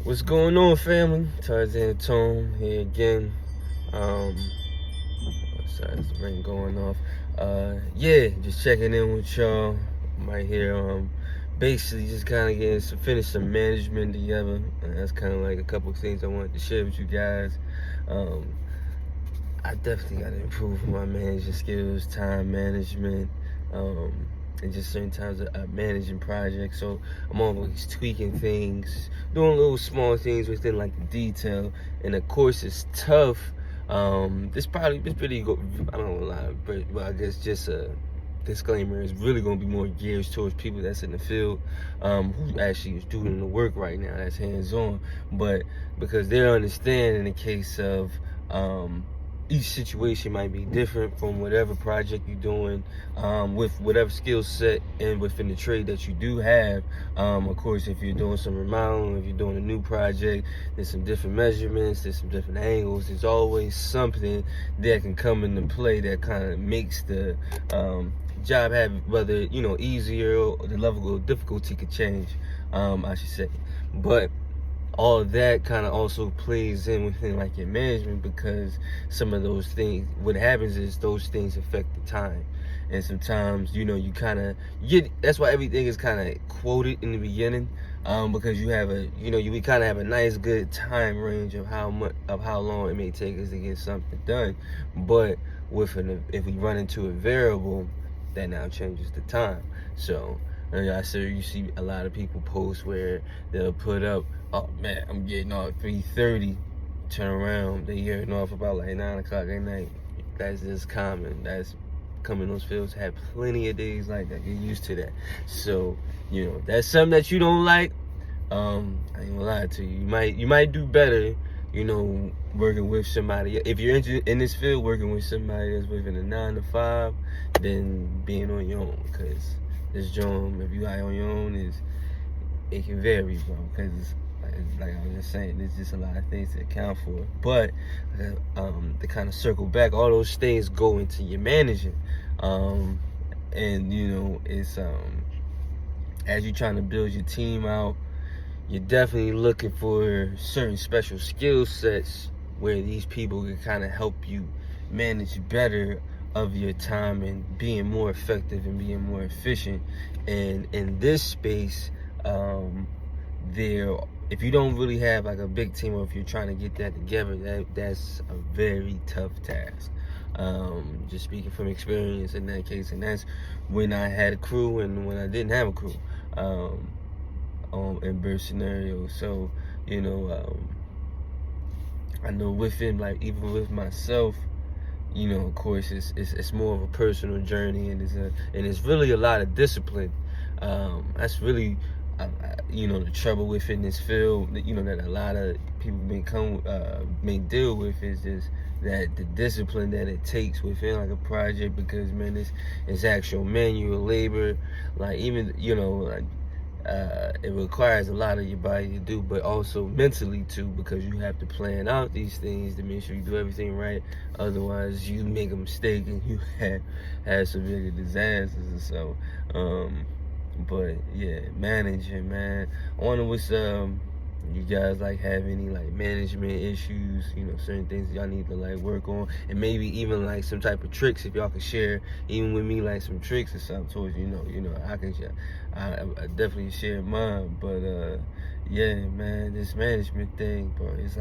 What's going on, family? Tarzan Tone here again. Sorry, there's the ring going off. Yeah, just checking in with y'all. I'm right here. Basically just kind of finish some management together. And that's kind of like a couple of things I wanted to share with you guys. Um, I definitely got to improve my managing skills, time management, and just certain times of managing projects. So I'm always tweaking things, doing little small things within like the detail. And of course, it's tough. This really go. I don't know, lie, but I guess just a disclaimer is really going to be more geared towards people that's in the field, who actually is doing the work right now, that's hands-on. But because they're understanding in the case of each situation might be different from whatever project you're doing, with whatever skill set and within the trade that you do have. Of course, if you're doing some remodeling, if you're doing a new project, there's some different measurements, there's some different angles. There's always something that can come into play that kind of makes the job have, whether easier, or the level of difficulty could change, I should say. But all of that kind of also plays in within like your management, because some of those things, what happens is those things affect the time. And sometimes you kind of get, that's why everything is kind of quoted in the beginning, because you have we kind of have a nice good time range of how long it may take us to get something done. But if we run into a variable, that now changes the time. So I said, you see a lot of people post where they'll put up, oh man, I'm getting off 3:30, turn around, they getting off about like 9 o'clock at night. That's just common. That's coming. Those fields have plenty of days like that. Get used to that. So that's something that you don't like. I ain't gonna lie to you. You might do better, working with somebody. If you're in this field, working with somebody that's within a 9 to 5, than being on your own. Because this job, if you out on your own, it can vary, bro. Because like I was just saying, there's just a lot of things to account for. But to kind of circle back, all those things go into your managing, and it's as you're trying to build your team out, you're definitely looking for certain special skill sets where these people can kind of help you manage better of your time and being more effective and being more efficient. And in this space, if you don't really have like a big team, or if you're trying to get that together, that's a very tough task. Just speaking from experience in that case, and that's when I had a crew and when I didn't have a crew, in birth scenarios. So I know within, like, even with myself, of course, it's more of a personal journey, and it's really a lot of discipline. That's really, the trouble within this field, that a lot of people may deal with, is just that the discipline that it takes within like a project, because man, it's actual manual labor, like even like. It requires a lot of your body to do, but also mentally too, because you have to plan out these things to make sure you do everything right. Otherwise, you make a mistake and you have some bigger disasters. So, but yeah, managing, man. I wonder what's you guys like have any like management issues, certain things y'all need to like work on, and maybe even like some type of tricks, if y'all could share even with me, like some tricks or something towards I can share. I definitely share mine. But yeah, man, this management thing, bro, it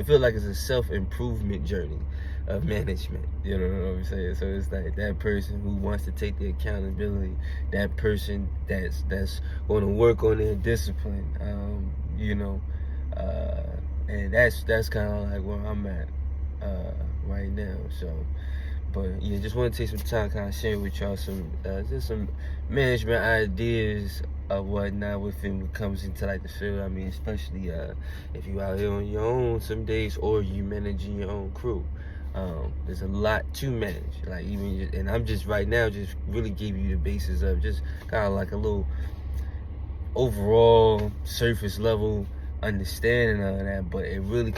feels like it's a self-improvement journey of management. You know what I'm saying? So it's like that person who wants to take the accountability, that person that's going to work on their discipline, and that's kind of like where I'm at right now. So, but yeah, just want to take some time, kind of share with y'all some management ideas of whatnot within what comes into like the field. I mean, especially if you out here on your own some days, or you managing your own crew. There's a lot to manage, like and I'm just right now just really gave you the basis of just kind of like a little overall surface level understanding of that, but it really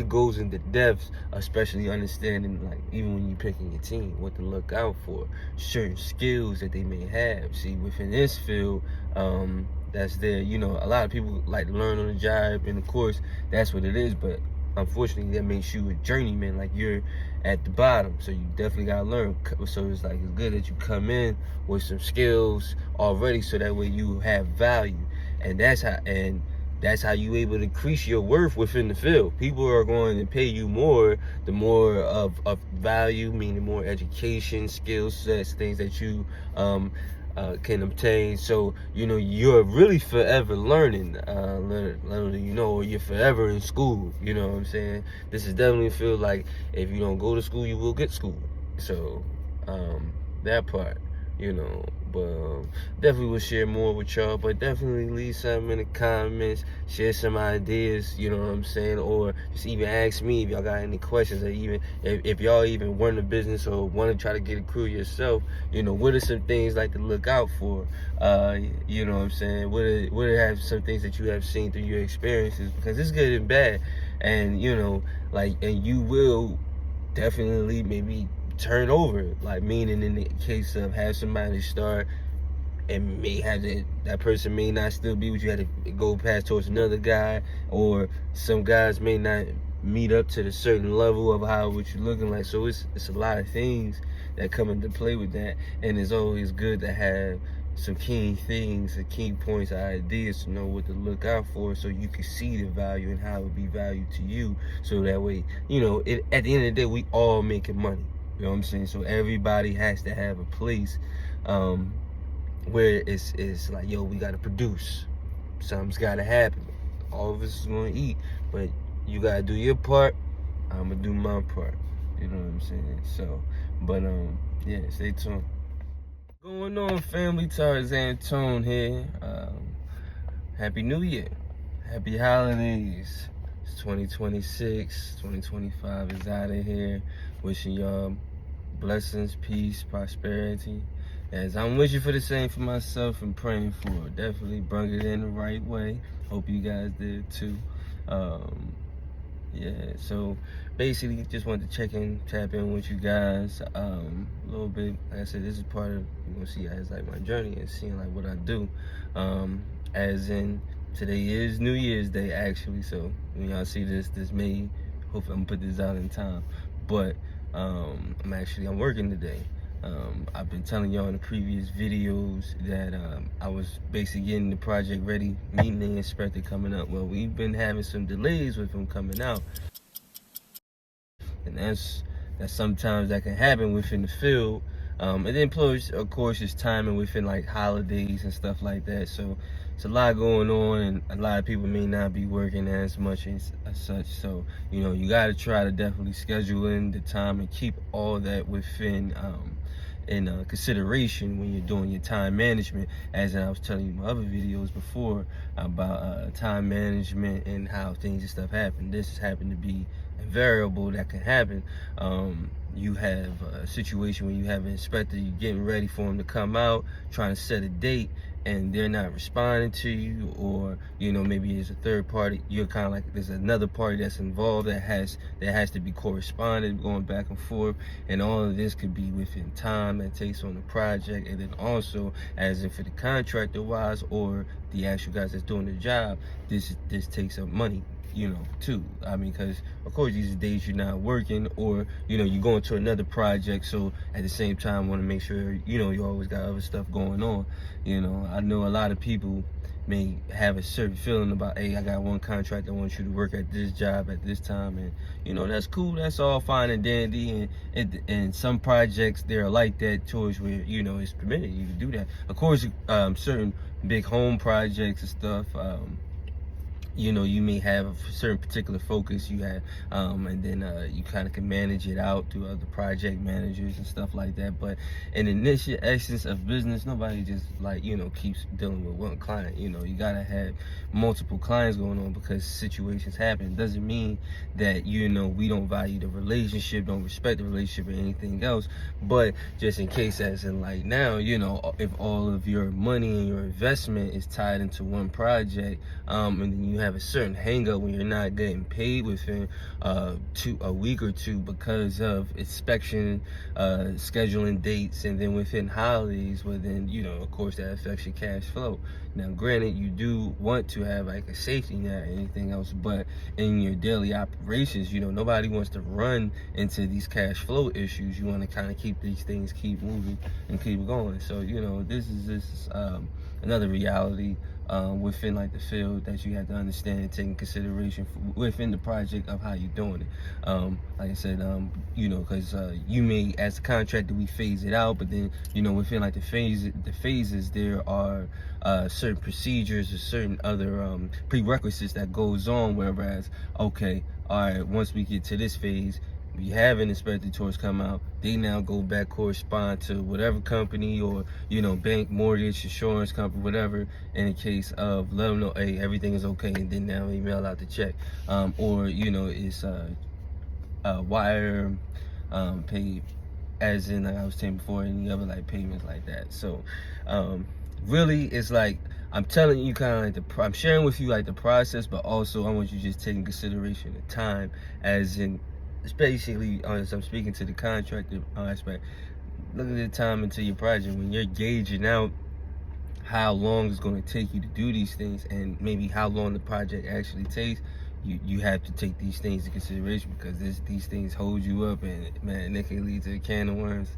goes into depths, especially understanding, like, even when you're picking your team, what to look out for, certain skills that they may have. See, within this field, that's there. You know, a lot of people like to learn on the job, and of course that's what it is, but unfortunately that makes you a journeyman, like you're at the bottom, so you definitely gotta learn. So it's like, it's good that you come in with some skills already, so that way you have value, and that's how you able to increase your worth within the field. People are going to pay you more, the more of value, meaning more education, skill sets, things that you can obtain. So, you know, you're really forever learning, literally, you know, or you're forever in school, you know what I'm saying? This is definitely feel like if you don't go to school, you will get school. So, that part, you know, but definitely will share more with y'all, but definitely leave something in the comments, share some ideas, you know what I'm saying, or just even ask me if y'all got any questions, or even if y'all even run a business or want to try to get a crew yourself, you know, what are some things like to look out for, you know what I'm saying, what are some things that you have seen through your experiences, because it's good and bad, and you know, like, and you will definitely maybe turn over, like, meaning in the case of have somebody start and may have that person may not still be what you had to go past towards another guy, or some guys may not meet up to the certain level of how what you're looking like. So it's a lot of things that come into play with that, and it's always good to have some key things, the key points, ideas to know what to look out for, so you can see the value and how it would be valued to you, so that way, you know, at the end of the day, we all making money. You know what I'm saying? So everybody has to have a place where it's like, yo, we gotta produce. Something's gotta happen. All of us is gonna eat, but you gotta do your part. I'm gonna do my part. You know what I'm saying? So, but yeah, stay tuned. Going on, family? Tarzan Tone here. Happy New Year. Happy holidays. It's 2026. 2025 is out of here. Wishing y'all blessings, peace, prosperity. As I'm wishing for the same for myself and praying for it. Definitely bring it in the right way. Hope you guys did too. Yeah, so basically just wanted to tap in with you guys a little bit. Like I said, this is part of, you're gonna see as like my journey and seeing like what I do. As in, today is New Year's Day actually, so when y'all see this may, hopefully I'm gonna put this out in time. But I'm working today. I've been telling y'all in the previous videos that I was basically getting the project ready, meeting the inspector coming up. Well, we've been having some delays with him coming out, and that's sometimes that can happen within the field. And then plus, of course, it's timing within like holidays and stuff like that. So it's a lot going on, and a lot of people may not be working as much as such. So, you know, you got to try to definitely schedule in the time and keep all that within consideration when you're doing your time management. As I was telling you in my other videos before about time management and how things and stuff happen. This has happened to be a variable that can happen. You have a situation where you have an inspector, you're getting ready for him to come out, trying to set a date, and they're not responding to you, or, you know, maybe there's a third party, you're kind of like, there's another party that's involved that has to be corresponded, going back and forth, and all of this could be within time that takes on the project. And then also, as if for the contractor wise or the actual guys that's doing the job, this takes up money, you know, too. I mean, because of course these days you're not working, or, you know, you're going to another project, so at the same time want to make sure, you know, you always got other stuff going on. You know, I know a lot of people may have a certain feeling about, hey, I got one contract, I want you to work at this job at this time, and, you know, that's cool, that's all fine and dandy, and some projects they're like that towards where, you know, it's permitted you to do that. Of course, certain big home projects and stuff, you know, you may have a certain particular focus you have, and then you kind of can manage it out through other project managers and stuff like that. But in the initial essence of business, nobody just, like, you know, keeps dealing with one client. You know, you gotta have multiple clients going on, because situations happen. It doesn't mean that, you know, we don't value the relationship, don't respect the relationship or anything else. But just in case, as in like now, you know, if all of your money and your investment is tied into one project, and then you have a certain hang up when you're not getting paid within a week or two because of inspection, scheduling dates, and then within holidays, well then, you know, of course that affects your cash flow. Now granted, you do want to have like a safety net or anything else, but in your daily operations, you know, nobody wants to run into these cash flow issues. You want to kind of keep these things keep moving and keep going. So, you know, this is another reality within like the field that you have to understand and take in consideration within the project of how you're doing it. Like I said, you know, because you may, as a contractor, we phase it out, but then, you know, within like the phases, there are certain procedures or certain other prerequisites that goes on. Whereas, okay, all right, once we get to this phase, we have an inspector tours come out, they now go back, correspond to whatever company or, you know, bank, mortgage, insurance company, whatever, in the case of, let them know, hey, everything is okay, and then now email out the check. Or, you know, it's wire pay, as in, like I was saying before, any other like payments like that. So really, it's like, I'm telling you kind of like I'm sharing with you like the process, but also I want you to just take in consideration the time, as in, basically, as I'm speaking to the contractor aspect, look at the time into your project when you're gauging out how long it's going to take you to do these things, and maybe how long the project actually takes. You have to take these things into consideration, because these things hold you up, and man, they can lead to a can of worms.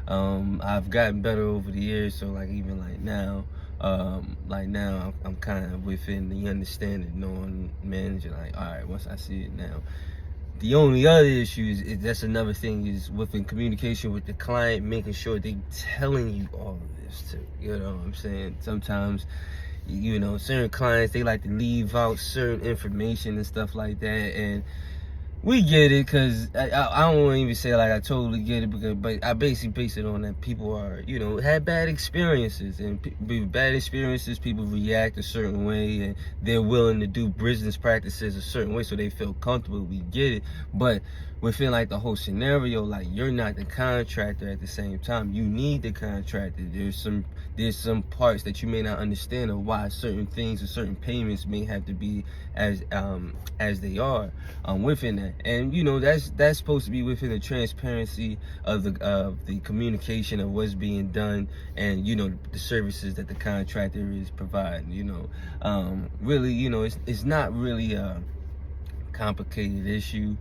I've gotten better over the years, so like even like now, I'm kind of within the understanding, knowing, managing, like, all right, once I see it now. The only other issue is that's another thing, is within communication with the client, making sure they telling you all of this too. You know what I'm saying? Sometimes, you know, certain clients, they like to leave out certain information and stuff like that, and we get it, because I don't want to even say like I totally get it, but I basically base it on that people are, you know, had bad experiences, and with bad experiences, people react a certain way, and they're willing to do business practices a certain way so they feel comfortable. We get it, but within like the whole scenario, like, you're not the contractor at the same time. You need the contractor. There's some parts that you may not understand of why certain things or certain payments may have to be as they are within that. And you know, that's supposed to be within the transparency of the communication of what's being done, and you know, the services that the contractor is providing. You know, really, you know, it's not really a complicated issue,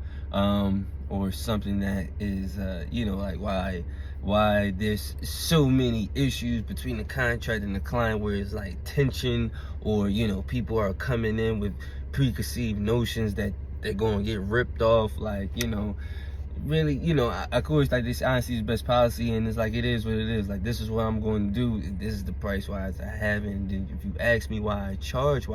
or something that is you know, like why there's so many issues between the contractor and the client, where it's like tension, or you know, people are coming in with preconceived notions that they're going to get ripped off. Like, you know, really, you know, of course, like, this honesty is best policy, and it's like, it is what it is. Like, this is what I'm going to do, this is the price wise I have it. And then if you ask me why I charge,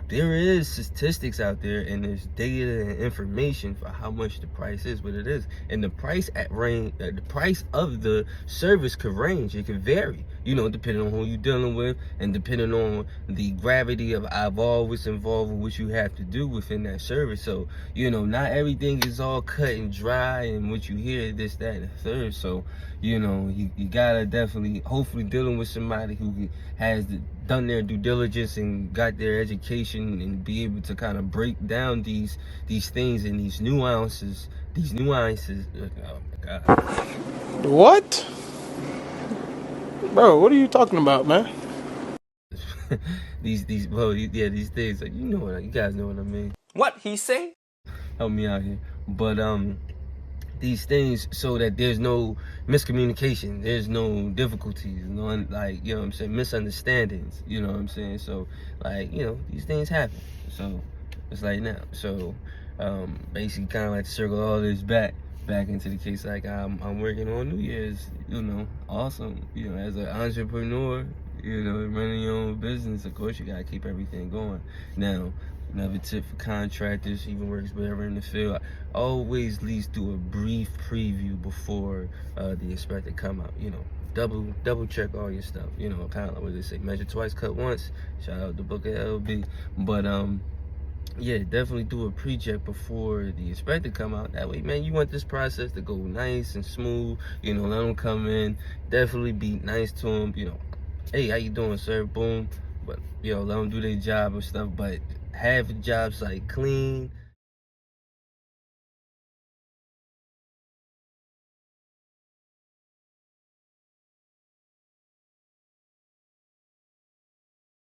there is statistics out there, and there's data and information for how much the price is, what it is. And the price the price of the service could range. It could vary, you know, depending on who you're dealing with, and depending on the gravity of what's involved with what you have to do within that service. So, you know, not everything is all cut and dry, and what you hear, this, that, and the third. So, you know, you gotta definitely, hopefully, dealing with somebody who has done their due diligence and got their education, and be able to kind of break down these things and these nuances. Oh my God. What? Bro, what are you talking about, man? these things, like, you know what, you guys know what I mean. What he say? Help me out here. But these things, so that there's no miscommunication, there's no difficulties, no, like, you know what I'm saying, misunderstandings, you know what I'm saying. So, like, you know, these things happen. So it's like now. So basically, kind of like to circle all this back into the case, like, I'm working on New Year's, you know, awesome, you know, as an entrepreneur, you know, running your own business, of course you gotta keep everything going. Now, another tip for contractors, even works whatever in the field, always at least do a brief preview before the inspector come out. You know, double check all your stuff. You know, kind of like what they say, measure twice, cut once. Shout out the book of LB. But yeah, definitely do a pre-check before the inspector come out. That way, man, you want this process to go nice and smooth. You know, let them come in. Definitely be nice to them. You know, hey, how you doing, sir? Boom. But yo, let them do their job and stuff. But have jobs like clean,